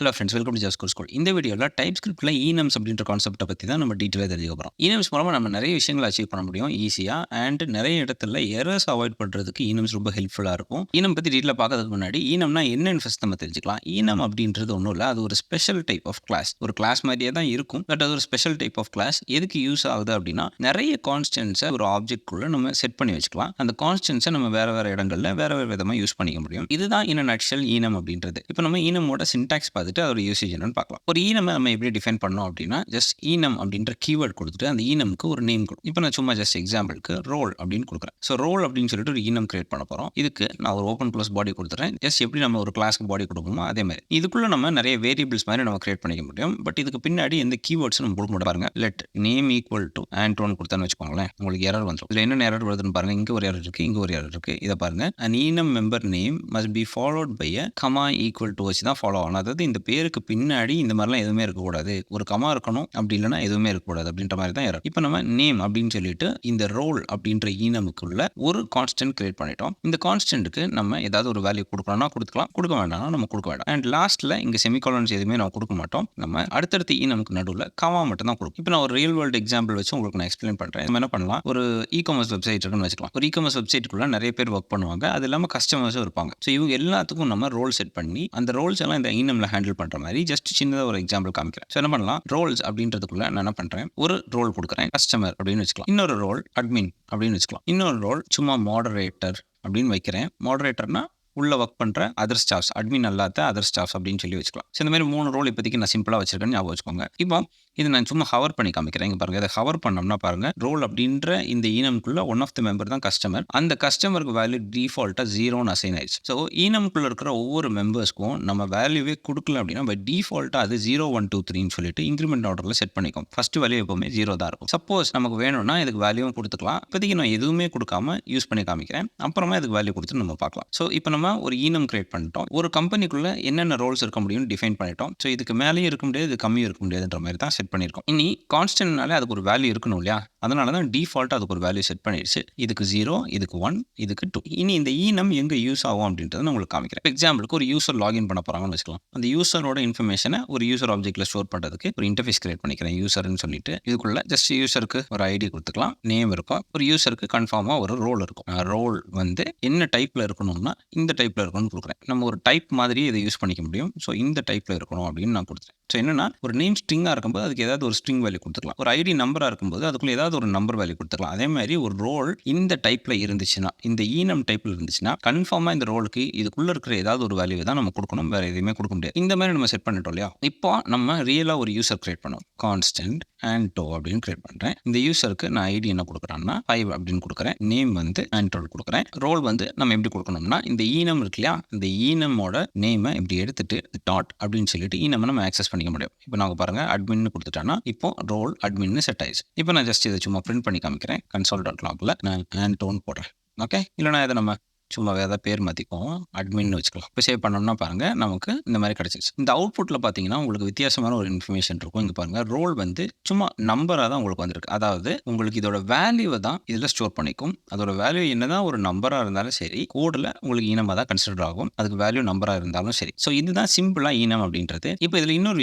Hello friends, welcome to ஜாஃப்ஸ் course. இந்த வீடியோவில் டைப்ஸ்கிரிப்ட்ல ஈனம்ஸ் அப்படின்ற கான்செப்ட்டை பற்றி தான் நம்ம டீட்டெயிலாக தெரிஞ்சுக்க போகிறோம். ஈனம்ஸ் மூலமாக நம்ம நிறைய விஷயங்களை அச்சீவ் பண்ண முடியும் ஈஸியாக. அண்ட் நிறைய இடத்துல எரர்ஸ் அவாய்ட் பண்ணுறதுக்கு ஈனம்ஸ் ரொம்ப ஹெல்ப்ஃபுல்லாக இருக்கும். ஈனம் பற்றி டீட்டெயிலாக பார்க்கறதுக்கு முன்னாடி ஈனம்னா என்னன்னு ஃபஸ்ட் நம்ம தெரிஞ்சுக்கலாம். ஈனம் அப்படின்றது ஒன்றும் இல்லை, அது ஒரு ஸ்பெஷல் டைப் ஆஃப் கிளாஸ். ஒரு கிளாஸ் மாதிரியே தான் இருக்கும், பட் அது ஒரு ஸ்பெஷல் டைப் ஆஃப் கிளாஸ். எதுக்கு யூஸ் ஆகுது அப்படின்னா, நிறைய கான்ஸ்டன்ஸை ஒரு ஆப்ஜெக்ட்குள்ளே நம்ம செட் பண்ணி வச்சுக்கலாம். அந்த கான்ஸ்டன்ஸை நம்ம வேறு இடங்களில் வேறு விதமாக யூஸ் பண்ணிக்க முடியும். இதுதான் இன் அ நட்ஷெல் ஈனம் அப்படின்றது. இப்போ நம்ம ஈனமோட சின்டாக்ஸ் பார்த்துட்டு அதோட யூசேஜ் பார்க்கலாம். ஒரு ஈனமை நம்ம எப்படி டிஃபைன் பண்ணோம் அப்படின்னா, ஜஸ்ட் ஈனம் அப்படின்ற கீவேர்ட் கொடுத்துட்டு அந்த ஈனமுக்கு ஒரு நேம் கொடுக்கும். இப்போ நான் சும்மா ஜஸ்ட் எக்ஸாம்பிளுக்கு ரோல் அப்படின்னு கொடுக்குறேன். ஸோ ரோல் அப்படின்னு சொல்லிட்டு ஒரு ஈனம் கிரியேட் பண்ண போகிறோம். இதுக்கு நான் ஒரு ஓப்பன் க்ளோஸ் பாடி கொடுத்துறேன். ஜஸ்ட் எப்படி நம்ம ஒரு கிளாஸ்க்கு பாடி கொடுப்போமோ அதே மாதிரி இதுக்குள்ள நம்ம நிறைய வேரியபிள்ஸ் மாதிரி நம்ம கிரியேட் பண்ணிக்க முடியும். பட் இதுக்கு பின்னாடி எந்த கீவேர்ட்ஸ் நம்ம கொடுக்க முடியும். பாருங்க, let name equal to Anton கொடுத்தான்னு வச்சுக்கோங்களேன், உங்களுக்கு எரர் வந்துடும். இதில் என்ன எரர் வருதுன்னு பாருங்க. இங்கே ஒரு எரர் இருக்கு, இங்கே ஒரு எரர் இருக்கு. இதை பாருங்க, an enum member name must be followed by a comma equal to வச்சு தான் ஃபாலோ ஆகணும். அதாவது இந்த பேருக்கு பின்னாடி இந்த மாதிரிலாம் எதுவுமே இருக்கக்கூடாது, ஒரு கமா இருக்கணும், அப்படி இல்லைன்னா எதுவுமே இருக்கக்கூடாது அப்படின்ற மாதிரி தான் எரர். இப்போ நம்ம நேம் அப்படின்னு சொல்லிட்டு இந்த ரோல் அப்படின்ற ஈனமுக்குள்ள ஒரு கான்ஸ்டன்ட் கிரியேட் பண்ணிட்டோம். இந்த கான்ஸ்டன்ட்டுக்கு நம்ம ஏதாவது ஒரு வேல்யூ கொடுக்கணும்னா கொடுத்துக்கலாம், கொடுக்க வேண்டாம்னா நம்ம கொடுக்க வேண்டாம். அண்ட் லாஸ்ட்ல இங்கே செமிகாலன்ஸ் எதுவுமே நம்ம கொடுக்க மாட்டோம். நம்ம அடுத்தடுத்த ஈனமுக்கு நடுவில் கமா மட்டும் தான் கொடுக்கும். இப்போ நான் ஒரு ரியல் வேர்ல்டு எக்ஸாம்பிள் வச்சு உங்களுக்கு நான் எக்ஸ்பிளைன் பண்ணுறேன். நம்ம என்ன பண்ணலாம், ஒரு இ-காமர்ஸ் வெப்சைட் இருக்குன்னு வச்சுக்கலாம். ஒரு இ-காமர்ஸ் வெப்சைட்டுக்குள்ள நிறைய பேர் ஒர்க் பண்ணுவாங்க, அது இல்லாமல் கஸ்டமர்ஸும் இருப்பாங்க. ஸோ இவங்க எல்லாத்துக்கும் நம்ம ரோல் செட் பண்ணி அந்த ரோல்ஸ் எல்லாம் இந்த ஈனம்ல ஹேண்டில் பண்ணுற மாதிரி ஜஸ்ட் சின்னதாக ஒரு எக்ஸாம்பிள் காமிக்கிறேன். ஸோ என்ன பண்ணலாம், ரோல்ஸ் அப்படின்றதுக்குள்ள நான் என்ன பண்ணுறேன், ஒரு ரோல் கொடுக்குறேன் கஸ்டமர் அப்படின்னு வச்சுக்கலாம். இன்னொரு ரோல் அட்மின் அப்படின்னு வச்சுக்கலாம். இன்னொரு ரோல் சும்மா மாடரேட்டர் அப்படின்னு வைக்கிறேன். மாடரேட்டர்னா உள்ள ஒர்க் பண்ணுற அதர் ஸ்டாஃப்ஸ், அட்மின் அல்லாத அதர் ஸ்டாஃப்ஸ் அப்படின்னு சொல்லி வச்சுக்கலாம். ஸோ இந்த மாதிரி 3 ரோல் இப்போதைக்கு நான் சிம்பிளாக வச்சிருக்கேன்னு ஞாபகம் வச்சுக்கோங்க. இப்போ இது நான் சும்மா ஹவர் பண்ணி காமிக்கிறேன். இங்கே பாருங்க, இதை ஹவர் பண்ணோம்னா பாருங்க, ரோல் அப்படின்ற இந்த ஈனம்குள்ள ஒன் ஆஃப் த மெம்பர் தான் கஸ்டமர். அந்த கஸ்டமருக்கு வேல்யூ டிஃபால்ட்டாக 0ன்னு அசைன் ஆயிடுச்சு. ஸோ ஈனம்குள்ள இருக்கிற ஒவ்வொரு மெம்பர்ஸ்க்கும் நம்ம வேல்யூவே கொடுக்கல அப்படின்னா பை டிஃபால்ட்டாக அது 0 1 2 3ன்னு சொல்லிட்டு இன்க்ரிமெண்ட் ஆர்டரில் செட் பண்ணிக்கும். ஃபர்ஸ்ட் வேல்யூ எப்பவுமே 0 தான் இருக்கும். சப்போஸ் நமக்கு வேணும்னா இதுக்கு வேல்யூவும் கொடுத்துக்கலாம். இப்போதைக்கு நான் எதுவுமே கொடுக்காம யூஸ் பண்ணி காமிக்கிறேன், அப்புறமா இதுக்கு வேல்யூ கொடுத்து நம்ம பார்க்கலாம். ஸோ இப்போ நம்ம ஒரு ஈனம் கிரியேட் பண்ணிட்டோம். ஒரு கம்பெனிக்குள்ள என்னென்ன ரோல்ஸ் இருக்க முடியும்னு டிஃபைன் பண்ணிட்டோம். ஸோ இதுக்கு மேலேயும் இருக்க முடியாது, இது கம்மியும் இருக்க முடியாதுன்ற மாதிரி தான் செட் பண்ணியிருக்கோம். இனி கான்ஸ்டன்ட்னாலே அதுக்கு ஒரு வேல்யூ இருக்கணும் இல்லையா, அதனால தான் டிஃபால்ட்டாக அதுக்கு ஒரு வேல்யூ செட் பண்ணிடுச்சு. இதுக்கு 0, இதுக்கு 1, இதுக்கு 2. இனி இந்த ஈனம் எங்கே யூஸ் ஆகும் அப்படின்றத நான் உங்களுக்கு காமிக்கிறேன். எக்ஸாம்பிளுக்கு ஒரு யூசர் லாகின் பண்ண போகிறாங்கன்னு வச்சுக்கலாம். அந்த யூசரோட இன்ஃபர்மேஷனை ஒரு யூசர் ஆப்ஜெக்ட்ல ஸ்டோர் பண்ணுறதுக்கு ஒரு இன்டர்ஃபேஸ் கிரியேட் பண்ணிக்கிறேன் யூசர்னு சொல்லிட்டு. இதுக்குள்ள ஜஸ்ட் யூசருக்கு ஒரு ஐடி கொடுத்துக்கலாம், நேம் இருக்கும், ஒரு யூசருக்கு கன்ஃபார்மாக ஒரு ரோல் இருக்கும். ரோல் வந்து என்ன டைப்பில் இருக்கணும்னா இந்த டைப்பில் இருக்கணும்னு கொடுக்குறேன். நம்ம ஒரு டைப் மாதிரி இதை யூஸ் பண்ணிக்க முடியும். ஸோ இந்த டைப்பில் இருக்கணும் அப்படின்னு நான் கொடுத்துறேன். ஸோ என்னன்னா, ஒரு நேம் ஸ்ட்ரிங்காக இருக்கும்போது அதுக்கு ஏதாவது ஒரு ஸ்ட்ரிங் வேல்யூ கொடுத்துக்கலாம். ஒரு ஐடி நம்பராக இருக்கும்போது அதுக்குள்ள ஏதாவது ஒரு நம்பர் வேல்யூ கொடுத்துக்கலாம். அதே மாதிரி ஒரு ரோல் இந்த டைப்பில் இருந்துச்சுன்னா, இந்த ஈனம் டைப்பில் இருந்துச்சுன்னா கன்ஃபார்மாக இந்த ரோலுக்கு இதுக்குள்ள இருக்கிற ஏதாவது ஒரு வேல்யூ தான் நம்ம கொடுக்கணும், வேற எதுவுமே கொடுக்க முடியாது. இந்த மாதிரி நம்ம செட் பண்ணிட்டோம் இல்லையா. இப்போ நம்ம ரியலாக ஒரு யூசர் கிரியேட் பண்ணோம். கான்ஸ்டன்ட் ஆண்டோ அப்படின்னு கிரியேட் பண்ணுறேன். இந்த யூசருக்கு நான் ஐடி என்ன கொடுக்குறேன்னா 5 அப்படின்னு கொடுக்குறேன். நேம் வந்து ஆண்டோல் கொடுக்குறேன். ரோல் வந்து நம்ம எப்படி கொடுக்கணும்னா, இந்த ஈனம் இருக்கு இல்லையா, இந்த ஈனமோட நேமை இப்படி எடுத்துட்டு டாட் அப்படின்னு சொல்லிட்டு ஈனம் நம்ம ஆக்சஸ் பண்ணிக்க முடியும். இப்போ நாங்கள் பாருங்க, அட்மின்னு கொடுத்துட்டோன்னா இப்போ ரோல் அட்மின்னு செட் ஆயிடுச்சு. இப்போ நான் ஜஸ்ட் இதை சும்மா பிரிண்ட் பண்ணி காமிக்கிறேன். console.logல நான் ஆண்டோன் போடுறேன். ஓகே, இல்லைனா இதை நம்ம சும்மா வேறு ஏதாவது பேர் மாற்றிக்குவோம், அட்மின்னு வச்சுக்கலாம். இப்போ சேவ் பண்ணோம்னா பாருங்கள், நமக்கு இந்த மாதிரி கிடச்சிருச்சு. இந்த அவுட்புட்டில் பார்த்தீங்கன்னா உங்களுக்கு வித்தியாசமான ஒரு இன்ஃபர்மேஷன் இருக்கும். இங்கே பாருங்கள், ரோல் வந்து சும்மா நம்பராக தான் உங்களுக்கு வந்திருக்கு. அதாவது உங்களுக்கு இதோட வேல்யூவை தான் இதில் ஸ்டோர் பண்ணிக்கும். அதோட வேல்யூ என்னதான் ஒரு நம்பராக இருந்தாலும் சரி, கோடில் உங்களுக்கு ஈனமாக தான் கன்சிடர் ஆகும். அதுக்கு வேல்யூ நம்பராக இருந்தாலும் சரி. ஸோ இதுதான் சிம்பிளாக ஈனம் அப்படின்றது. இப்போ இதில் இன்னொரு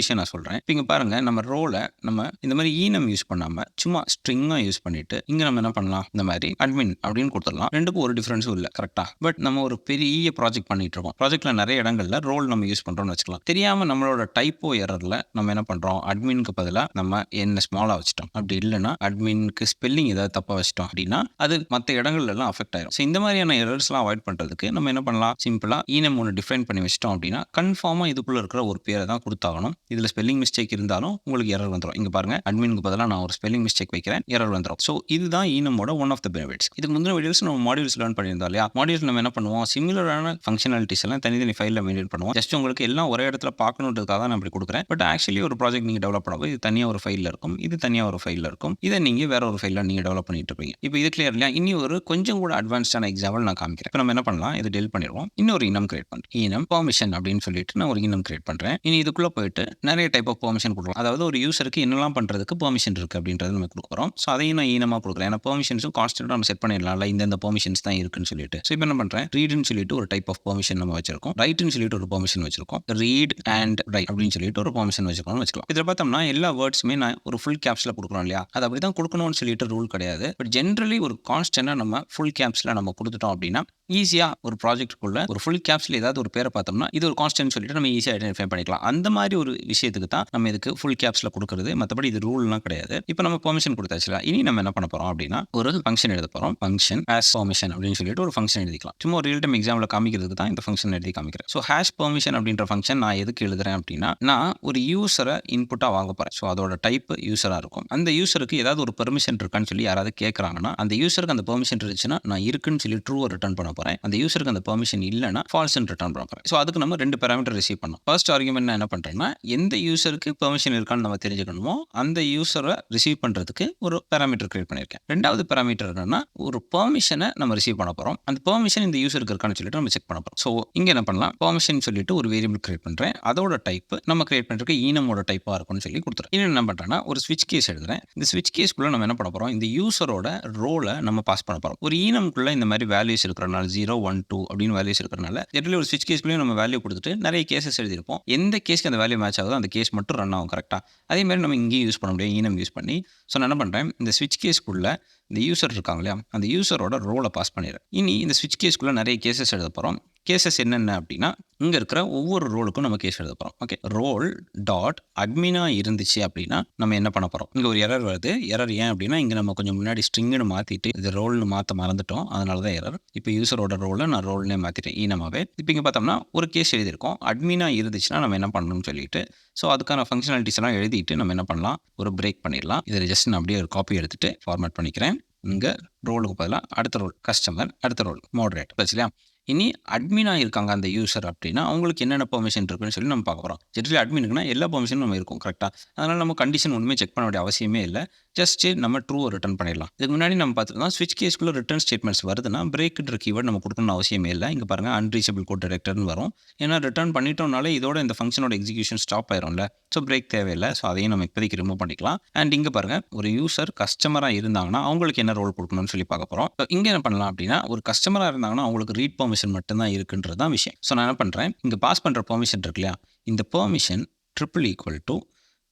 விஷயம் நான் சொல்கிறேன். இப்போ இங்கே பாருங்கள், நம்ம ரோலை நம்ம இந்த மாதிரி ஈனம் யூஸ் பண்ணாமல் சும்மா ஸ்ட்ரிங்காக யூஸ் பண்ணிட்டு இங்கே நம்ம என்ன பண்ணலாம், இந்த மாதிரி அட்மின் அப்படின்னு கொடுத்துடலாம். ரெண்டுக்கும் ஒரு டிஃப்ரென்ஸும் இல்லை, கரெக்டாக. பட் நம்ம ஒரு பெரிய ப்ராஜெக்ட் பண்ணிட்டு இருக்கோம். ப்ராஜெக்ட்ல நிறைய இடங்கள்ல ரோல் நம்ம யூஸ் பண்றோம்னு வச்சுக்கலாம். தெரியாம நம்மளோட டைப்போ எரர்ல நம்ம என்ன பண்றோம், அட்மினுக்கு பதிலாக நம்ம என்ன ஸ்மாலா வச்சுட்டோம். அப்படி இல்லைன்னா அட்மினுக்கு ஸ்பெல்லிங் ஏதாவது தப்பா வச்சிட்டோம் அப்படின்னா அது மற்ற இடங்கள்ல எல்லாம் அஃபெக்ட் ஆயிடும். ஸோ இந்த மாதிரியான எரர்ஸ்லாம் அவாய்ட் பண்றதுக்கு நம்ம என்ன பண்ணலாம், சிம்பிளா ஈனம் ஒன்று டிஃபைன் பண்ணி வச்சிட்டோம் அப்படின்னா கன்ஃபார்மா இதுக்குள்ள இருக்கிற ஒரு பேரை தான் கொடுத்தாகணும். இதுல ஸ்பெல்லிங் மிஸ்டேக் இருந்தாலும் உங்களுக்கு எரர் வந்துடும். இங்க பாருங்க, அட்மினுக்கு பதிலாக நான் ஒரு ஸ்பெல்லிங் மிஸ்டேக் வைக்கிறேன், எரர் வந்துடும். ஸோ இதுதான் ஈனமோட ஒன் ஆஃப் த பெனிஃபிட்ஸ். இதுக்கு முந்தின வீடியோஸ் நம்ம மாடியூல்ஸ் லேர்ன் பண்ணியிருந்தோம் இல்லையா. மாடியூல்ஸ் நம்ம என்ன பண்ணுவோம், சிமிலரான ஃபங்க்ஷனாலிட்டிஸ் எல்லாம் தனித்தனி ஃபைலில் மெயின்டைன் பண்ணுவோம். ஜஸ்ட் உங்களுக்கு எல்லாம் ஒரே இடத்துல பார்க்கணுன்றதுக்காக தான் நான் இப்படி கொடுக்குறேன். பட் ஆக்சுவலி ஒரு ப்ராஜெக்ட் நீங்கள் டெவலப் பண்ணும்போது இது தனியாக ஒரு ஃபைலில் இருக்கும், இது தனியாக ஒரு ஃபைலில் இருக்கும். இதை நீங்கள் வேற ஒரு ஃபைலில் நீங்கள் டெவலப் பண்ணிட்டு இருப்பீங்க. இப்போ இது கிளியர் இல்லையா. இனி ஒரு கொஞ்சம் கூட அட்வான்ஸ்டான எக்ஸாம்பிள் நான் காமிக்கிறேன். இப்போ நம்ம என்ன பண்ணலாம், இது டெலிட் பண்ணிடுவோம். இன்னொரு ஈனம் கிரியேட் பண்ணுறேன். ஈனம் பெர்மிஷன் அப்படின்னு சொல்லிட்டு நான் ஒரு ஈனம் கிரியேட் பண்ணுறேன். இனி இதுக்குள்ளே போயிட்டு நிறைய டைப் ஆஃப் பெர்மிஷன் கொடுக்கலாம். அதாவது ஒரு யூசருக்கு என்னெல்லாம் பண்ணுறதுக்கு பெர்மிஷன் இருக்குது அப்படின்றது நம்ம கொடுக்குறோம். ஸோ அதையும் நான் ஈனமாக கொடுக்குறேன். ஏன்னா பெர்மிஷன்ஸும் கான்ஸ்டன்ட்டாக நம்ம செட் பண்ணிடலாம்ல, இந்த பெர்மிஷன்ஸ் தான் இருக்குன்னு சொல்லிட்டு. ஸோ இப்போ நம்ம என்ன பண்ணுறேன், ரீடுன்னு சொல்லிட்டு ஒரு டைப் ஆஃப் பெர்மிஷன் நம்ம வச்சிருக்கோம், ரைட்னு சொல்லிட்டு ஒரு பெர்மிஷன் வச்சிருக்கோம், ரீட் அண்ட் ரைட் அப்படின்னு சொல்லிட்டு ஒரு பெர்மிஷன் வச்சிருக்கோம்னு வச்சுக்கலாம். இதில் பார்த்தோம்னா எல்லா வேர்ட்ஸுமே நான் ஒரு ஃபுல் கேப்ஸில் கொடுக்குறோம் இல்லையா, அது அப்படி தான் கொடுக்கணும்னு சொல்லிட்டு ரூல் கிடையாது. பட் ஜென்ரலி ஒரு கான்ஸ்டன்ட்டாக நம்ம ஃபுல் கேப்ஸில் நம்ம கொடுத்துட்டோம் அப்படின்னா ஈஸியாக ஒரு ப்ராஜெக்ட்டுக்குள்ள ஒரு ஃபுல் கேப்ஸில் ஏதாவது ஒரு பேரை பார்த்தோம்னா இது ஒரு கான்ஸ்டன்ட் சொல்லிட்டு நம்ம ஈஸியாக ஐடென்டிஃபை பண்ணிக்கலாம். அந்த மாதிரி ஒரு விஷயத்துக்கு தான் நம்ம இதுக்கு ஃபுல் கேப்ஸில் கொடுக்குறது, மற்றபடி இது ரூல்லாம் கிடையாது. இப்போ நம்ம பெர்மிஷன் கொடுத்தாச்சுல, இனி நம்ம என்ன பண்ண போகிறோம் அப்படின்னா ஒரு ஃபங்க்ஷன் எழுத போகிறோம். ஃபங்க்ஷன் ஹேஷ் பெர்மிஷன் அப்படின்னு சொல்லிட்டு ஒரு ஃபங்க்ஷன் எழுதிக்கலாம். சும்மா ஒரு ரியல் டைம் எக்ஸாம்பிள் காமிக்கிறதுக்கு தான் இந்த ஃபங்க்ஷன் எழுதி காமிக்கிறேன். ஸோ ஹேஷ் பெர்மிஷன் அப்படின்ற ஃபங்க்ஷன் நான் எதுக்கு எழுதுறேன் அப்படின்னா, நான் ஒரு யூசரை இன்புட்டாக வாங்க போகிறேன். ஸோ அதோட டைப் யூசராக இருக்கும். அந்த யூசருக்கு ஏதாவது ஒரு பெர்மிஷன் இருக்கான்னு சொல்லி யாராவது கேட்குறாங்கன்னா அந்த யூசருக்கு அந்த பெர்மிஷன் இருந்துச்சுன்னா நான் இருக்குன்னு சொல்லி ட்ரூவை ரிட்டர்ன் பண்ண போகிறேன். அந்த யூசருக்கு அந்த பெர்மிஷன் இல்லைன்னா ஃபால்ஸ்ன்னு ரிட்டர்ன் பண்ண போகிறேன். ஸோ அதுக்கு நம்ம 2 பேராமீட்டர் ரிசீவ் பண்ணோம். ஃபர்ஸ்ட் ஆர்குமெண்ட் நான் என்ன பண்ணுறேன்னா, எந்த யூசருக்கு பெர்மிஷன் இருக்கான்னு நம்ம தெரிஞ்சுக்கணுமோ அந்த யூசரை ரிசீவ் பண்ணுறதுக்கு ஒரு பேராமீட்டர் கிரியேட் பண்ணியிருக்கேன். 2வது பேராமீட்டர் என்னன்னா, ஒரு பெர்மிஷனை நம்ம ரிசீவ் பண்ண போகிறோம். அந்த பெர்மிஷன் இந்த யூசருக்கு இருக்கான்னு சொல்லிட்டு நம்ம செக் பண்ண போகிறோம். ஸோ இங்கே என்ன பண்ணலாம், பெர்மிஷன் சொல்லிட்டு ஒரு வேரியபிள் கிரியேட் பண்ணுறேன். அதோட டைப் நம்ம கிரியேட் பண்ணிருக்க ஈனமோட டைப்பாக இருக்கும்னு சொல்லி கொடுத்துறேன். இன்னும் என்ன பண்ணுறேன்னா, ஒரு ஸ்விட்ச் கேஸ் எழுதுறேன். இந்த ஸ்விட்ச் கேஸ்க்குள்ள நம்ம என்ன பண்ண போகிறோம், இந்த யூசரோட ரோலை நம்ம பாஸ் பண்ண போகிறோம். ஒரு ஈனம்குள்ள இந்த மாதிரி வேல்யூஸ் இருக்கிறனால 0, 1, 2 அப்படின்னு வேல்யூஸ் இருக்கிறனால ஜெனரலி ஒரு ஸ்விட்ச் கேஸ்க்குள்ளேயும் நம்ம வேல்யூ கொடுத்துட்டு நிறைய கேசஸ் எழுதியிருப்போம். எந்த கேஸ்க்கு அந்த வேல்யூ மேட்ச் ஆகுதோ அந்த கேஸ் மட்டும் ரன் ஆகும் கரெக்டாக. அதே மாதிரி நம்ம இங்கேயும் யூஸ் பண்ண முடியும் ஈனம் யூஸ் பண்ணி. ஸோ நான் என்ன பண்ணுறேன், இந்த ஸ்விட்ச் கேஸ்க்குள்ள இந்த யூசர் இருக்காங்க இல்லையா, அந்த யூசரோட ரோலை பாஸ் பண்ணிடுறேன். இனி இந்த ஸ்விட்ச் கேஸ்க்குள்ள நிறைய கேசஸ் எழுத போகிறோம். கேசஸ் என்னென்ன அப்படின்னா, இங்கே இருக்கிற ஒவ்வொரு ரோலுக்கும் நம்ம கேஸ் எழுத போகிறோம். ஓகே, ரோல் டாட் அட்மினாக இருந்துச்சு அப்படின்னா நம்ம என்ன பண்ண போகிறோம், இங்கே ஒரு எரர் வருது. எரர் ஏன் அப்படின்னா, இங்கே நம்ம கொஞ்சம் முன்னாடி ஸ்ட்ரிங்குன்னு மாற்றிட்டு இது ரோல்னு மாற்ற மறந்துட்டோம், அதனால தான் எரர். இப்போ யூசரோட ரோலை நான் ரோல்னே மாற்றிட்டேன் ஈனமாவே. இப்போ இங்கே பார்த்தோம்னா ஒரு கேஸ் எழுதியிருக்கோம், அட்மினாக இருந்துச்சுன்னா நம்ம என்ன பண்ணணும்னு சொல்லிட்டு. ஸோ அதுக்கான ஃபங்க்ஷனாலிட்டிஸ் எல்லாம் எழுதிட்டு நம்ம என்ன பண்ணலாம், ஒரு பிரேக் பண்ணிடலாம். இதில் ஜஸ்ட் நான் அப்படியே ஒரு காப்பி எடுத்துகிட்டு ஃபார்மேட் பண்ணிக்கிறேன். இங்கே ரோலுக்கு பதிலாக அடுத்த ரோல் கஸ்டமர், அடுத்த ரோல் மாடரேட்டர் வச்சு இல்லையா. இனி அட்மினாக இருக்காங்க அந்த யூசர் அப்படின்னா அவங்களுக்கு என்னென்ன பெர்மிஷன் இருக்குன்னு சொல்லி நம்ம பார்க்க போகிறோம். ஜென்ரலி அட்மினுக்குனா எல்லா பெர்மிஷனும் நம்ம இருக்கும் கரெக்டாக. அதனால் நம்ம கண்டிஷன் ஒன்றுமே செக் பண்ண வேண்டிய அவசியமே இல்லை. ஜஸ்ட் நம்ம ட்ரூவை ரிட்டர்ன் பண்ணிடலாம். இதுக்கு முன்னாடி நம்ம பார்த்துருந்தோம் ஸ்விட்ச் கேஸ்க்குள்ள ரிட்டர்ன் ஸ்டேட்மெண்ட்ஸ் வருதுன்னா பிரேக்ன்ற கீவேர்ட் நம்ம கொடுக்கணும்னு அவசியமே இல்லை. இங்கே பாருங்கள் அன்ரீச்சபிள் கோட் டிரெக்டர்னு வரும். ஏன்னா ரிட்டர்ன் பண்ணிட்டோம்னாலே இதோட இந்த ஃபங்க்ஷனோட எக்ஸிக்யூஷன் ஸ்டாப் ஆயிரும்ல. ஸோ பிரேக் தேவையில்லை. ஸோ அதையும் நம்ம இப்போதைக்கு ரிமூவ் பண்ணிக்கலாம். அண்ட் இங்கே பாருங்கள், ஒரு யூசர் கஸ்டமராக இருந்தாங்கன்னா அவங்களுக்கு என்ன ரோல் கொடுக்கணும்னு சொல்லி பார்க்க போகிறோம். இங்கே என்ன பண்ணலாம் அப்படின்னா, ஒரு கஸ்டமராக இருந்தாங்கன்னா அவங்களுக்கு ரீட் பெர்மிஷன் மட்டும்தான் இருக்குன்றது தான் விஷயம். ஸோ நான் என்ன பண்ணுறேன், இங்கே பாஸ் பண்ணுற பெர்மிஷன் இருக்கு இல்லையா, இந்த பெர்மிஷன் ட்ரிபிள் ஈக்குவல் டு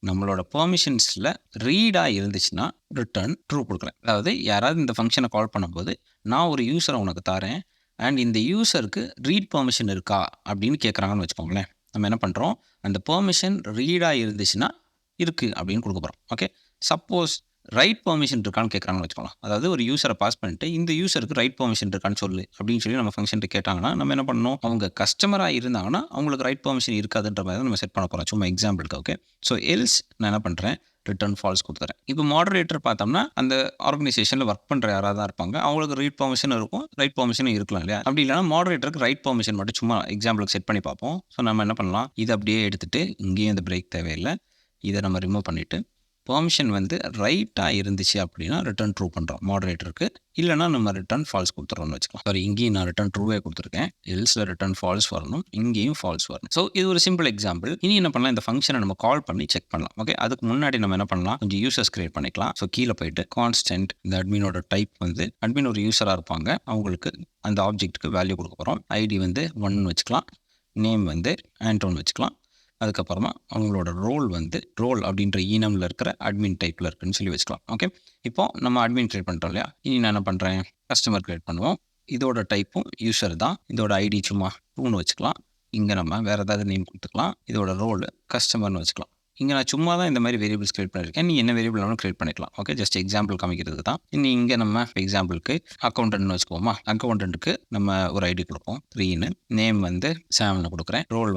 நம்மளோட பெர்மிஷன்ஸில் ரீடாக இருந்துச்சுன்னா ரிட்டர்ன் ட்ரூ கொடுக்குறேன். அதாவது யாராவது இந்த ஃபங்க்ஷனை கால் பண்ணும்போது நான் ஒரு யூசரை உனக்கு தரேன் அண்ட் இந்த யூசருக்கு ரீட் பெர்மிஷன் இருக்கா அப்படின்னு கேட்குறாங்கன்னு வச்சுக்கோங்களேன். நம்ம என்ன பண்ணுறோம், அந்த பெர்மிஷன் ரீடாக இருந்துச்சுன்னா இருக்குது அப்படின்னு கொடுக்க போகிறோம். ஓகே, சப்போஸ் ரைட் பெர்மிஷன் இருக்கான்னு கேட்குறாங்கன்னு வச்சுக்கலாம். அதாவது ஒரு யூசரை பாஸ் பண்ணிட்டு இந்த யூசருக்கு ரைட் பெர்மிஷன் இருக்கான்னு சொல்லு அப்படின்னு சொல்லி நம்ம ஃபங்க்ஷன் கேட்டாங்கன்னா நம்ம என்ன பண்ணணும், அவங்க கஸ்டமராக இருந்தாங்கன்னா அவங்களுக்கு ரைட் பெர்மிஷன் இருக்காதுன்ற மாதிரி தான் நம்ம செட் பண்ண போகிறோம் சும்மா எக்ஸாம்பிளுக்கு. ஓகே, ஸோ எல்ஸ் நான் என்ன பண்ணுறேன், ரிட்டர்ன் ஃபால்ஸ் கொடுத்துறேன். இப்போ மாடரேட்டர் பார்த்தோம்னா அந்த ஆர்கனைசேஷனில் ஒர்க் பண்ணுற யாராக தான் இருப்பாங்க, அவங்களுக்கு ரீட் பெர்மிஷன் இருக்கும், ரைட் பெர்மிஷனும் இருக்கலாம் இல்லையா. அப்படி இல்லைனா மாடரேட்டருக்கு ரைட் பெர்மிஷன் மட்டும் சும்மா எக்ஸாம்பிளுக்கு செட் பண்ணி பார்ப்போம். ஸோ நம்ம என்ன பண்ணலாம், இதை அப்படியே எடுத்துகிட்டு இங்கேயும் இந்த பிரேக் தேவையில்லை, இதை நம்ம ரிமூவ் பண்ணிவிட்டு பெர்மிஷன் ரைட்டாக இருந்துச்சு அப்படின்னா ரிட்டர்ன் ட்ரூ பண்ணுறோம் மாடரேட்டருக்கு, இல்லைனா நம்ம ரிட்டர்ன் ஃபால்ஸ் கொடுத்துறோம்னு வச்சுக்கலாம். சாரி, இங்கேயும் நான் ரிட்டர்ன் ட்ரூவே கொடுத்துருக்கேன், எல்ஸில் ரிட்டர்ன் ஃபால்ஸ் வரணும், இங்கேயும் ஃபால்ஸ் வரணும். ஸோ இது ஒரு சிம்பிள் எக்ஸாம்பிள். இனி என்ன பண்ணலாம், இந்த ஃபங்க்ஷனை நம்ம கால் பண்ணி செக் பண்ணலாம். ஓகே, அதுக்கு முன்னாடி நம்ம என்ன பண்ணலாம், கொஞ்சம் யூசர்ஸ் கிரியேட் பண்ணிக்கலாம். ஸோ கீழே போயிட்டு கான்ஸ்டன்ட் இந்த அட்மினோட டைப் அட்மின் ஒரு யூசராக இருப்பாங்க, அவங்களுக்கு அந்த ஆப்ஜெக்ட்டுக்கு வேல்யூ கொடுக்க போகிறோம். ஐடி 1 வச்சுக்கலாம், நேம் ஆண்டோன் வச்சுக்கலாம். அதுக்கப்புறமா அவங்களோட ரோல் ரோல் அப்படின்ற ஈனமில் இருக்கிற அட்மின் டைப்பில் இருக்குன்னு சொல்லி வச்சுக்கலாம். ஓகே, இப்போ நம்ம அட்மின் கிரியேட் பண்ணுறோம் இல்லையா, இனி நான் என்ன பண்ணுறேன், கஸ்டமர் கிரியேட் பண்ணுவோம். இதோட டைப்பும் யூசர் தான், இதோட ஐடி சும்மா 2ன்னு வச்சுக்கலாம். இங்கே நம்ம வேறு ஏதாவது நேம் கொடுத்துக்கலாம். இதோட ரோல் கஸ்டமர்னு வச்சுக்கலாம். இங்கே நான் சும்மா தான் இந்த மாதிரி வேரியபிள்ஸ் கிரியேட் பண்ணியிருக்கேன், நீ என்ன வேரியபிள் வேணாலும் கிரியேட் பண்ணிக்கலாம். ஓகே, ஜஸ்ட் எக்ஸாம்பிள் காமிக்கிறது தான். இனி இங்கே நம்ம எக்ஸாம்பிளுக்கு அக்கௌண்டன்ட்னு வச்சுக்கோமா, அக்கௌண்டன்ட்டுக்கு நம்ம ஒரு ஐடி கொடுப்போம் 3ன்னு, நேம் சாம்னு கொடுக்குறேன், ரோல்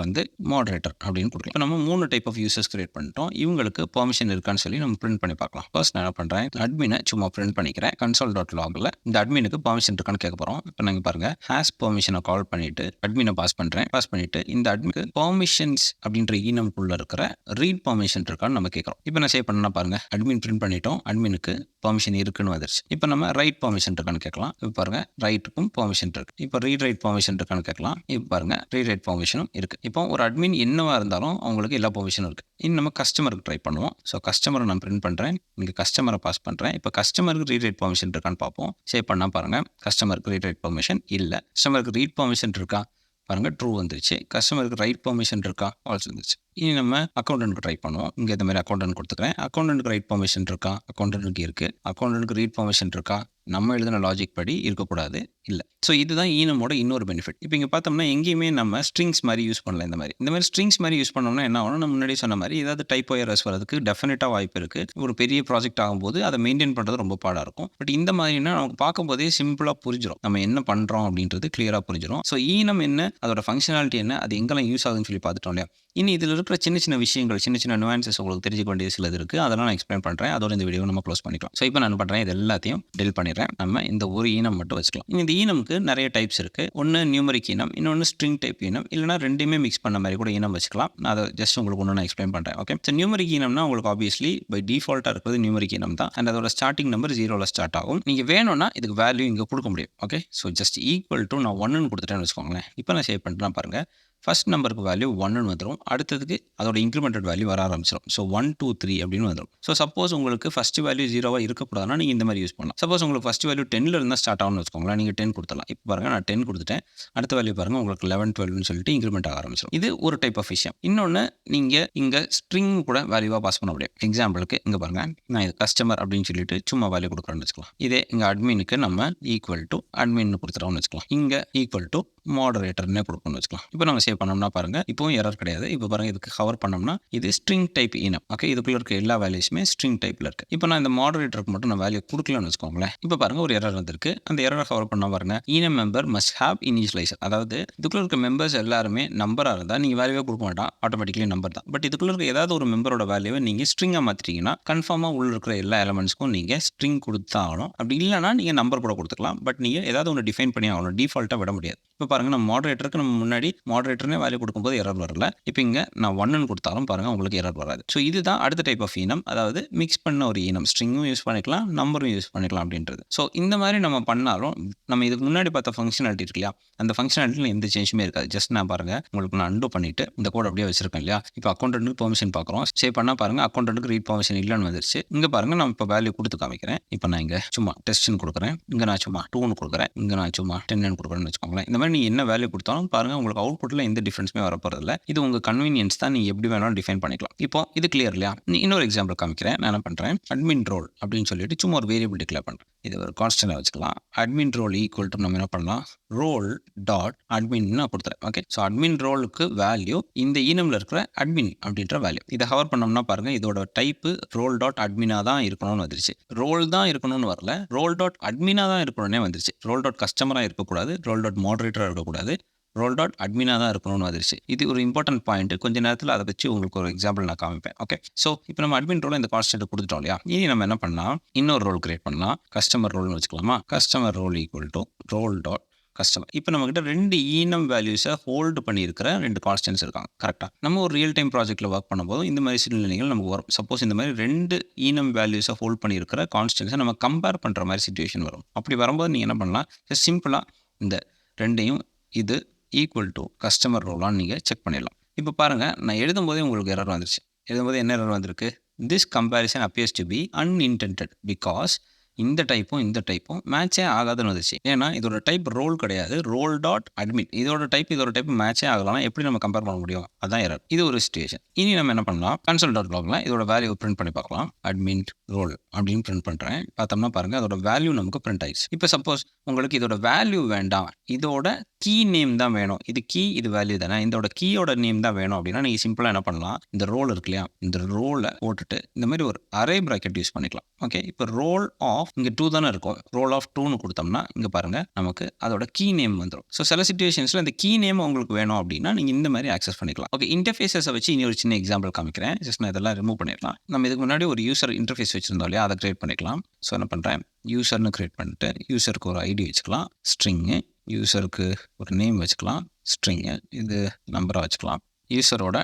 மாடரேட்டர் அப்படின்னு கொடுக்கலாம். இப்போ நம்ம 3 டைப் ஆஃப் யூசர்ஸ் கிரியேட் பண்ணிட்டோம். இவங்களுக்கு பெர்மிஷன் இருக்கான்னு சொல்லி நம்ம பிரிண்ட் பண்ணி பார்க்கலாம். ஃபர்ஸ்ட் நான் என்ன பண்ணுறேன், அட்மினை சும்மா பிரிண்ட் பண்ணிக்கிறேன். console.logல இந்த அட்மினுக்கு பெர்மிஷன் இருக்கான்னு கேட்க போகிறோம். இப்போ நாங்கள் பாருங்கள், ஹேஸ் பெர்மிஷனை கால் பண்ணிவிட்டு அட்மினை பாஸ் பண்ணிட்டு இந்த அட்மினுக்கு பெர்மிஷன்ஸ் அப்படின்ற ஈனம்குள்ளே இருக்கிற ரீட் பெர்மிஷன் இருக்கான்னு நம்ம கேட்குறோம். இப்போ நான் சேவ் பண்ணா பாருங்க, அட்மின் பிரிண்ட் பண்ணிட்டோம், அட்மினுக்கு பெர்மிஷன் இருக்குன்னு வந்துருச்சு. இப்போ நம்ம ரைட் பெர்மிஷன் இருக்கான்னு கேட்கலாம். இப்போ பாருங்க ரைட்டுக்கும் பெர்மிஷன் இருக்கு. இப்போ ரீட் ரைட் பெர்மிஷன் இருக்கான்னு கேட்கலாம். இப்போ பாருங்க ரீட் ரைட் பெர்மிஷனும் இருக்கு. இப்போ ஒரு அட்மின் என்னவா இருந்தாலும் அவங்களுக்கு எல்லா பெர்மிஷனும் இருக்கு. இன்னும் நம்ம கஸ்டமருக்கு ட்ரை பண்ணுவோம். ஸோ கஸ்டமரை நான் பிரிண்ட் பண்ணுறேன், இங்கே கஸ்டமரை பாஸ் பண்ணுறேன். இப்போ கஸ்டமருக்கு ரீட் ரைட் பெர்மிஷன் இருக்கான்னு பார்ப்போம். சேவ் பண்ணால் பாருங்கள் கஸ்டமருக்கு ரீட் ரைட் பெர்மிஷன் இல்லை. கஸ்டமருக்கு ரீட் பெர்மிஷன் இருக்கா பாருங்கள், ட்ரூ வந்துருச்சு. கஸ்டமருக்கு ரைட் பெர்மிஷன் இருக்கா, ஃபால்ஸ் வந்துருச்சு. இனி நம்ம அக்கௌண்டன்ட்க்கு ட்ரை பண்ணுவோம். இங்கே இந்த மாதிரி அக்கௌண்டன்ட் கொடுத்துக்கிறேன். அக்கௌண்டன்ட்க்கு ரைட் பெர்மிஷன் இருக்கா, அக்கௌண்டன்ட்க்கு இருக்குது. அக்கௌண்டன்ட்க்கு ரீட் பெர்மிஷன் இருக்கா, நம்ம எழுதின லாஜிக் படி இருக்கக்கூடாது, இல்லை. ஸோ இதுதான் ஈனமோட இன்னொரு பெனிஃபிட். இப்போ இங்கே பார்த்தோம்னா எங்கேயுமே நம்ம ஸ்ட்ரிங்ஸ் மாதிரி யூஸ் பண்ணல. இந்த மாதிரி ஸ்ட்ரிங்ஸ் மாதிரி யூஸ் பண்ணோம்னா என்ன ஆகும், நம்ம முன்னாடி சொன்ன மாதிரி ஏதாவது டைப்போ எரர்ஸ் வரதுக்கு டெஃபினட்டாக வாய்ப்பு இருக்குது. ஒரு பெரிய ப்ராஜெக்ட் ஆகும்போது அதை மெயின்டைன் பண்ணுறது ரொம்ப பாடாக இருக்கும். பட் இந்த மாதிரினா நமக்கு பார்க்கும்போதே சிம்பிளாக புரிஞ்சிடும், நம்ம என்ன பண்ணுறோம் அப்படின்றது கிளியராக புரிஞ்சிடும். ஸோ ஈனம் என்ன, அதோட ஃபங்க்ஷனாலிட்டி என்ன, அது எங்கெல்லாம் யூஸ் ஆகுதுன்னு சொல்லி பார்த்துட்டோம் இல்லையா. இனி இதில் இருக்கிற சின்ன சின்ன விஷயங்கள், சின்ன சின்ன நுவான்சஸ் உங்களுக்கு தெரிஞ்சுக்க வேண்டியது சிலது இருக்குது. அதெல்லாம் நான் எக்ஸ்பிளைன் பண்ணுறேன். அதோட இந்த வீடியோ நம்ம க்ளோஸ் பண்ணிக்கலாம். ஸோ இப்போ நான் பண்ணுறேன், இது எல்லாத்தையும் டெலிட் பண்ணிடுறேன். நம்ம இந்த ஒரு ஈனம் மட்டும் வச்சுக்கலாம். இந்த ஈனமுக்கு நிறைய டைப்ஸ் இருக்குது. ஒன்று நியூமரிக் ஈனம், இன்னொன்று ஸ்ட்ரிங் டைப் ஈனம், இல்லைனா ரெண்டுமே மிக்ஸ் பண்ண மாதிரி கூட ஈனம் வச்சுக்கலாம். நான் அதை ஜஸ்ட் உங்களுக்கு ஒன்று நான் எக்ஸ்பிளைன் பண்ணுறேன். ஓகே, ஸோ நியூமரிக் ஈனம்னா உங்களுக்கு ஆப்வியஸ்லி பை டிஃபால்ட்டாக இருக்கிறது நியூமரிக் ஈனம் தான். அண்ட் அதோட ஸ்டார்டிங் நம்பர் 0ல் ஸ்டார்ட் ஆகும். நீங்கள் வேணும்னா இதுக்கு வேல்யூ இங்கே கொடுக்க முடியும். Okay, so just equal to நான் 1ன்னு கொடுத்துட்டேன்னு வச்சுக்கோங்களேன். இப்போ நான் சேவ் பண்ணுறேன் பாருங்கள், ஃபர்ஸ்ட் நம்பருக்கு வேல்யூ 1ன்னு வந்துடும். அடுத்ததுக்கு அதோட இன்க்ரிமெண்டட் வேல்யூ வர ஆரம்பிச்சிடும். ஸோ 1 2 3 அப்படின்னு வந்துடும். ஸோ சப்போஸ் உங்களுக்கு ஃபஸ்ட் வேல்யூ 0வாக இருக்கக்கூடாதுன்னா நீங்கள் இந்த மாதிரி யூஸ் பண்ணலாம். சப்போஸ் உங்களுக்கு ஃபஸ்ட் வேல்யூ 10ல் இருந்தால் ஸ்டார்ட் ஆகும்னு வச்சுக்கோங்களேன், நீங்கள் 10 கொடுத்துடலாம். இப்போ பாருங்கள் நான் 10 கொடுத்துட்டேன். அடுத்த வேல்யூ பாருங்கள் உங்களுக்கு 11 12ன்னு சொல்லிட்டு இன்க்ரிமெண்ட் ஆக ஆரம்பிச்சிடும். இது ஒரு டைப் ஆஃப் விஷயம். இன்னொன்று, நீங்கள் இங்கே ஸ்ட்ரிங் கூட வேல்யூவாக பாஸ் பண்ண முடியும். எக்ஸாம்பிளுக்கு இங்கே பாருங்கள், நான் இது கஸ்டமர் அப்படின்னு சொல்லிட்டு சும்மா வேல்யூ கொடுக்குறேன்னு வச்சுக்கலாம். இதே இங்கே அட்மினுக்கு நம்ம ஈக்குவல் டு அட்மின் கொடுத்துட்டோம்னு வச்சுக்கலாம். இங்கே ஈக்குவல் டு மாடரேட்டர்னே கொடுக்கணும்னு வச்சுக்கலாம். இப்போ நம்ம சேவ் பண்ணோம்னா பாருங்கள், இப்போவும் எரர் கிடையாது. இப்போ பாருங்கள் இதுக்கு கவர் பண்ணோம்னா இது ஸ்ட்ரிங் டைப் ஈனம். ஓகே, இதுக்குள்ள இருக்க எல்லா வேல்யூஸுமே ஸ்ட்ரிங் டைப்பில் இருக்குது. இப்போ நான் இந்த மாடரேட்டருக்கு மட்டும் நான் வேல்யூ கொடுக்கலன்னு வச்சுக்கோங்களேன். இப்போ பாருங்கள் ஒரு எரர் வந்திருக்கு. அந்த எரரை கவர் பண்ண பாருங்கள், ஈனம் மெம்பர் மஸ்ட் ஹேவ் இனிஷியலைசர். அதாவது இதுக்குள்ள இருக்க மெம்பர்ஸ் எல்லாருமே நம்பராக இருந்தால் நீங்கள் வேல்யூவே கொடுக்க மாட்டான், ஆட்டோமேட்டிக்கலி நம்பர் தான். பட் இதுக்குள்ள இருக்க ஏதாவது ஒரு மெம்பரோட வேல்யூவை நீங்கள் ஸ்ட்ரிங்காக மாற்றிட்டீங்கன்னா கன்ஃபார்மாக உள்ள இருக்கிற எல்லா எலமெண்ட்ஸ்க்கும் நீங்கள் ஸ்ட்ரிங் கொடுத்தா ஆகணும். அப்படி இல்லைனா நீங்கள் நம்பர் கூட கொடுத்துக்கலாம். பட் நீங்கள் ஏதாவது ஒன்று டிஃபைன் பண்ணி ஆகணும், டிஃபால்ட்டாக விட முடியாது. இப்போ பாருங்கள், நம்ம மாடரேட்டருக்கு நம்ம முன்னாடி மாடரேட்டர்னே வேல்யூ கொடுக்கும்போது எரர் வரல. இப்போ இங்கே நான் 1ன்னு கொடுத்தாலும் பாருங்கள் உங்களுக்கு எரர் வராது. ஸோ இதுதான் அடுத்த டைப் ஆஃப் ஈனம், அதாவது மிக்ஸ் பண்ண ஒரு ஈனம். ஸ்ட்ரிங்கும் யூஸ் பண்ணிக்கலாம், நம்பரும் யூஸ் பண்ணிக்கலாம் அப்படின்றது. ஸோ இந்த மாதிரி நம்ம பண்ணாலும் நம்ம இதுக்கு முன்னாடி பார்த்த ஃபங்க்ஷனாலிட்டி இருக்கு இல்லையா, அந்த ஃபங்க்ஷனாலிட்டியில் எந்த சேஞ்சுமே இருக்காது. ஜஸ்ட் நான் பாருங்கள் உங்களுக்கு நான் அன்டூ பண்ணிவிட்டு இந்த கோட் அப்படியே வச்சிருக்கேன் இல்லையா. இப்போ அக்கௌண்டன்ட்டுக்கு பெர்மிஷன் பார்க்குறோம். சேவ் பண்ணால் பாருங்கள் அக்கௌண்டன்ட்டுக்கு ரீட் பெர்மிஷன் இல்லைன்னு வந்துருச்சு. இங்கே பாருங்கள் நான் இப்போ வேல்யூ கொடுத்து காமிக்கிறேன். இப்போ நான் இங்கே சும்மா டெஸ்ட்னு கொடுக்குறேன், இங்கே நான் சும்மா 2ன்னு கொடுக்குறேன், இங்கே நான் சும்மா 10ன்னு கொடுக்குறேன்னு வச்சுக்கோங்களேன். இந்த மாதிரி நீங்கள் என்ன வேல்யூ கொடுத்தாலும் பாருங்கள் உங்களுக்கு அவுட்புட்டில் எந்த டிஃப்ரென்ஸுமே வரப்போறதில்ல. இது உங்கள் கன்வீனியன்ஸ் தான், நீங்கள் எப்படி வேணாலும் டிஃபைன் பண்ணிக்கலாம். இப்போ இது கிளியர் இல்லையா. இன்னொரு எக்ஸாம்பிள் காமிக்கிறேன். நான் என்ன பண்ணுறேன், அட்மின் ரோல் அப்படின்னு சொல்லிட்டு சும்மா ஒரு வேரியபிள் டிக்ளேர் பண்ணுறேன். இது ஒரு கான்ஸ்டன்டாக வச்சுக்கலாம். அட்மின் ரோல் ஈக்குவல் டு நம்ம என்ன பண்ணலாம், ரோல் டாட் அட்மின் நான் கொடுத்துறேன். ஓகே, ஸோ அட்மின் ரோலுக்கு வேல்யூ இந்த ஈனமில் இருக்கிற அட்மின் அப்படின்ற வேல்யூ. இதை ஹவர் பண்ணோம்னா பாருங்கள் இதோட டைப்பு ரோல் டாட் அட்மினாக தான் இருக்கணும்னு வந்துருச்சு. ரோல் தான் இருக்கணும்னு வரல, ரோல் டாட் அட்மினாக தான் இருக்கணும்னே வந்துருச்சு. ரோல் டாட் கஸ்டமராக இருக்கக்கூடாது, ரோல் டாட் மாடரேட்டராக இருக்கக்கூடாது, ரோல் டாட் அட்மினாக தான் இருக்கணும்னு வந்துருச்சு. இது ஒரு இம்பார்ட்டன்ட் பாயிண்ட். கொஞ்சம் நேரத்தில் அதை வச்சு உங்களுக்கு ஒரு எக்ஸாம்பிள் நான் காமிப்பேன். ஓகே, ஸோ இப்போ நம்ம அட்மின் ரோல் இந்த கான்ஸ்டன்ட் கொடுத்துட்டோம் இல்லையா. இனி நம்ம என்ன பண்ணலாம், இன்னொரு ரோல் கிரியேட் பண்ணலாம். கஸ்டமர் ரோல்னு வச்சுக்கலாமா. Customer role equal to role dot customer. இப்போ நம்மகிட்ட 2 ஈனம் வேல்யூஸை ஹோல்டு பண்ணியிருக்கிற 2 கான்ஸ்டன்ட்ஸ் இருக்காங்க. கரெக்டாக நம்ம ஒரு ரியல் டைம் ப்ராஜெக்ட்டில் ஒர்க் பண்ணும்போது இந்த மாதிரி சூழ்நிலைகள் நமக்கு வரும். சப்போஸ் இந்த மாதிரி 2 ஈனம் வேல்யூஸை ஹோல்ட் பண்ணியிருக்கிற கான்ஸ்டன்ட்ஸை நம்ம கம்பேர் பண்ணுற மாதிரி சிச்சுவேஷன் வரும். அப்படி வரும்போது நீங்கள் என்ன பண்ணலாம், சிம்பிளாக இந்த ரெண்டையும் இது ஈக்குவல் டு கஸ்டமர் ரோலான்னு நீங்கள் செக் பண்ணிடலாம். இப்போ பாருங்கள் நான் எழுதும்போதே உங்களுக்கு எரர் வந்துருச்சு. எழுதும்போது என்ன எரர் வந்திருக்கு, this comparison appears to be unintended because இந்த டைப்பும் மேட்சே ஆகாதுன்னு வந்துச்சு. ஏன்னா இதோட டைப் ரோல் கிடையாது, ரோல் டாட் அட்மின். இதோட டைப் மேட்சே ஆகலாம். எப்படி நம்ம கம்பேர் பண்ண முடியும், அதான் எரர். இது ஒரு சிச்சுவேஷன். இனி நம்ம என்ன பண்ணலாம், கன்சோல் டாட் லாக்ல இதோட வேல்யூ பிரிண்ட் பண்ணி பார்க்கலாம். அட்மின் ரோல் அப்படின்னு பிரிண்ட் பண்ணுறேன். பார்த்தோம்னா பாருங்கள் அதோட வேல்யூ நமக்கு பிரிண்ட் ஆயிடுச்சு. இப்போ சப்போஸ் உங்களுக்கு இதோட வேல்யூ வேண்டாம், இதோட கீ நேம் தான் வேணும், இது கீ இது வேல்யூ தானே, இதோட கீயோட நேம் தான் வேணும் அப்படின்னா நீங்கள் சிம்பிளாக என்ன பண்ணலாம், இந்த ரோல் இருக்கு இல்லையா, இந்த ரோலை போட்டுட்டு இந்த மாதிரி ஒரு அரே பிராக்கெட் யூஸ் பண்ணிக்கலாம். ஓகே, இப்போ ரோல் ஆஃப் இங்கே 2 தானே இருக்கும், ரோல் ஆஃப் 2ன்னு கொடுத்தோம்னா இங்கே பாருங்கள் நமக்கு அதோட கீ நேம் வந்துடும். ஸோ சில சிச்சுவேஷன்ஸில் இந்த கீ நேம் உங்களுக்கு வேணும் அப்படின்னா நீங்கள் இந்த மாதிரி ஆக்சஸ் பண்ணிக்கலாம். ஓகே, இன்டர்ஃபேஸை வச்சு இனி ஒரு சின்ன எக்ஸாம்பிள் காமிக்கிறேன். ஜஸ்ட் நான் இதெல்லாம் ரிமூவ் பண்ணிடலாம். நம்ம இதுக்கு முன்னாடி ஒரு யூசர் இன்டர்ஃபேஸ் வச்சிருந்தோம் இல்லையா, அதை கிரியேட் பண்ணிக்கலாம். ஸோ என்ன பண்ணுறேன், யூசர்னு கிரியேட் பண்ணிட்டு யூசருக்கு ஒரு ஐடி வச்சுக்கலாம், ஸ்ட்ரிங்கு, யூசருக்கு ஒரு நேம் வச்சுக்கலாம், ஸ்ட்ரிங்கு, இது நம்பராக வச்சுக்கலாம், யூசரோட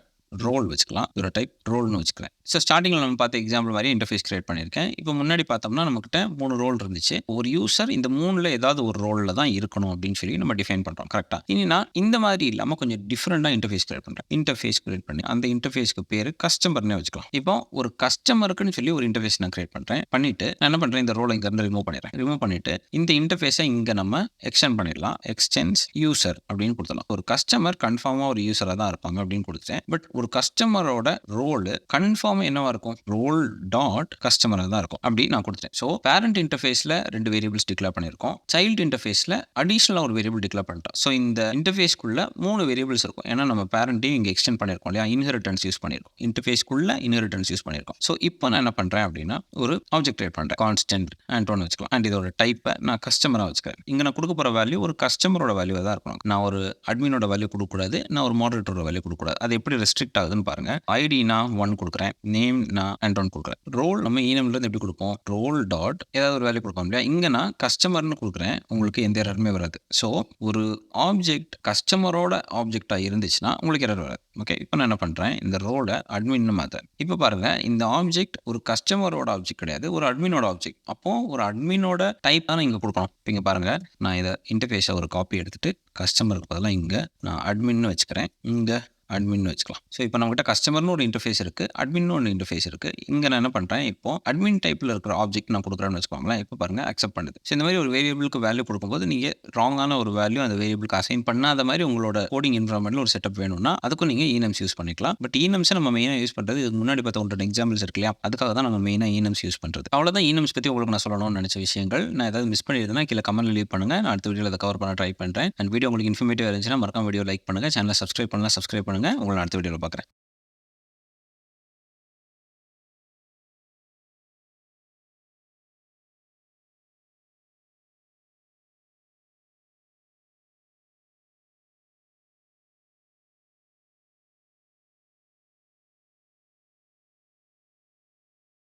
ரோல் வச்சுக்கலாம். இதோட டைப் ரோல்னு வச்சுக்கிறேன். ஸோ ஸ்டார்டிங்ல நம்ம பார்த்த எக்ஸாம்பிள் மாரி இன்டர்ஃபேஸ் கிரியேட் பண்ணியிருக்கேன். இப்போ முன்னாடி பார்த்தோம்னா நம்மகிட்ட 3 ரோல் இருந்துச்சு. ஒரு யூசர் இந்த 3ல ஏதாவது ஒரு ரோல்ல தான் இருக்கணும் அப்படின்னு சொல்லி நம்ம டிஃபைன் பண்றோம். கரெக்ட்டா? இனி நான் இந்த மாதிரி இல்லாம கொஞ்சம் டிஃபரெண்டா இன்டர்ஃபேஸ் கிரியேட் பண்றேன். இன்டர்ஃபேஸ் கிரியேட் பண்ணி அந்த இன்டர்ஃபேஸ்க்கு பேரு கஸ்டமர்னே வச்சுக்கலாம். இப்போ ஒரு கஸ்டமருக்குன்னு சொல்லி ஒரு இன்டர்ஃபேஸ் நான் கிரியேட் பண்றேன். பண்ணிட்டு நான் என்ன பண்றேன், இந்த ரோல இங்க இருந்து ரிமூவ் பண்ணிடுறேன். ரிமூவ் பண்ணிட்டு இந்த இன்டர்ஃபேஸை இங்க நம்ம எக்ஸ்டெண்ட் பண்ணிடலாம். எக்ஸ்டென்ஸ் யூசர் அப்படின்னு கொடுத்துடலாம். ஒரு கஸ்டமர் கன்ஃபார்மா ஒரு யூசரா தான் இருப்பாங்க அப்படின்னு கொடுத்துட்டேன். பட் ஒரு கஸ்டமரோட ரோல் கன்ஃபார்ம் என்னவா இருக்கும், ரோல் டாட் கஸ்டமரா தான் இருக்கும். அப்படி நான் கொடுத்துட்டேன். ஸோ பேரண்ட் இன்டர்ஃபேஸ்ல 2 வேரியபிள்ஸ் டிக்ளேர் பண்ணியிருக்கோம். சைல்டு இன்டர்ஃபேஸ்ல அடிஷனலா ஒரு வேரியபிள் டிக்ளேர் பண்ணிட்டோம். ஸோ இந்த இன்டர்ஃபேஸ்க்குள்ள 3 வேரியபிள்ஸ் இருக்கும். ஏன்னா நம்ம பேரண்ட்டையும் இங்க எக்ஸ்டெண்ட் பண்ணியிருக்கோம் இல்லையா, இன்ஹெரிட்டன்ஸ் யூஸ் பண்ணியிருக்கோம். இன்டர்ஃபேஸ்க்குள்ள இன்ஹெரிட்டன்ஸ் யூஸ் பண்ணியிருக்கோம். ஸோ இப்போ நான் என்ன பண்றேன் அப்படின்னா, ஒரு ஆப்ஜெக்ட் கிரியேட் பண்றேன். கான்ஸ்டன்ட் ஆண்டோன்னு வச்சுக்கலாம். அண்ட் இதோட டைப்பை நான் கஸ்டமரா வச்சுக்கிறேன். இங்க நான் கொடுக்க போற வேல்யூ ஒரு கஸ்டமரோட வேல்யூ தான் இருக்கணும். நான் ஒரு அட்மினோட வேல்யூ கொடுக்கக்கூடாது, நான் ஒரு மாடரேட்டரோட வேல்யூ கொடுக்கக்கூடாது. அது எப்படி ரெஸ்ட்ரிக்ட் ஆகுதுன்னு பாருங்க. ஐடி நான் 1 கொடுக்குறேன், நேம் நான் ஆண்டோன் கொடுக்குறேன். ரோல் நம்ம ஈனம்ல இருந்து எப்படி கொடுப்போம், ரோல் டாட் ஏதாவது ஒரு வேல்யூ கொடுப்போம் இல்லையா. இங்க நான் கஸ்டமர்னு கொடுக்குறேன், உங்களுக்கு எந்த எரருமே வராது. ஸோ ஒரு ஆப்ஜெக்ட் கஸ்டமரோட ஆப்ஜெக்டா இருந்துச்சுன்னா உங்களுக்கு எரர் வராது. ஓகே, இப்போ நான் என்ன பண்றேன், இந்த ரோல அட்மின்னு மாத்தேன். இப்போ பாருங்க, இந்த ஆப்ஜெக்ட் ஒரு கஸ்டமரோட ஆப்ஜெக்ட் கிடையாது, ஒரு அட்மினோட ஆப்ஜெக்ட். அப்போ ஒரு அட்மினோட டைப் தான் இங்க கொடுக்கணும். இப்போ இங்க பாருங்க, நான் இதை இன்டர்ஃபேஸை ஒரு காப்பி எடுத்துட்டு கஸ்டமருக்கு பதிலாக இங்க நான் அட்மின்னு வச்சுக்கிறேன். இங்க அட்மின்னு வச்சுக்கலாம். ஸோ இப்போ நம்மகிட்ட கஸ்டமர்னு ஒரு இன்டர்ஃபேஸ் இருக்கு, அட்மின்னு ஒரு இன்டர்ஃபேஸ் இருக்கு. இங்க நான் என்ன பண்றேன், இப்போ அட்மின் டைப்ல இருக்கிற ஆப்ஜெக்ட் நான் கொடுக்குறேன்னு வச்சுக்கோங்களேன். இப்போ பாருங்க அக்செப்ட் பண்ணுது. ஸோ இந்த மாதிரி ஒரு வேரியபிளுக்கு வேல்யூ கொடுக்கும்போது நீங்க ராங்கான ஒரு வேல்யூ அந்த வேரியபிளுக்கு அசைன் பண்ணாத மாதிரி உங்களோட கோடிங் என்வரான்மெண்ட்ல ஒரு செட்டப் வேணும்னா அதுக்கும் நீங்க ஈனம்ஸ் யூஸ் பண்ணிக்கலாம். பட் ஈனம்ஸை நம்ம மெயினாக யூஸ் பண்றது இதுக்கு முன்னாடி பார்த்த ஒன்று எக்ஸாம்பிள்ஸ் இருக்கு இல்லையா, அதுக்காக தான் நம்ம மெயினாக ஈனம்ஸ் யூஸ் பண்றது. அவ்வளோதான் ஈனம்ஸ் பத்தி உங்களுக்கு நான் சொல்லணும்னு நினைச்ச விஷயங்கள். நான் ஏதாவது மிஸ் பண்ணியிருந்தேன்னா கீழே கமெண்ட்ல லீவ் பண்ணுங்க. நான் அடுத்த வீடியோவில் அதை கவர் பண்ண ட்ரை பண்றேன். அண்ட் வீடியோ உங்களுக்கு இன்ஃபர்மேட்டிவ் இருந்துச்சுன்னா மறக்காம வீடியோ லைக் பண்ணுங்க, சேனலை சப்ஸ்கிரைப் பண்ணலாம், சப்ஸ்கிரைப் பண்ணுங்க. உங்களை அடுத்த வீடியோவில் பார்க்குறேன்.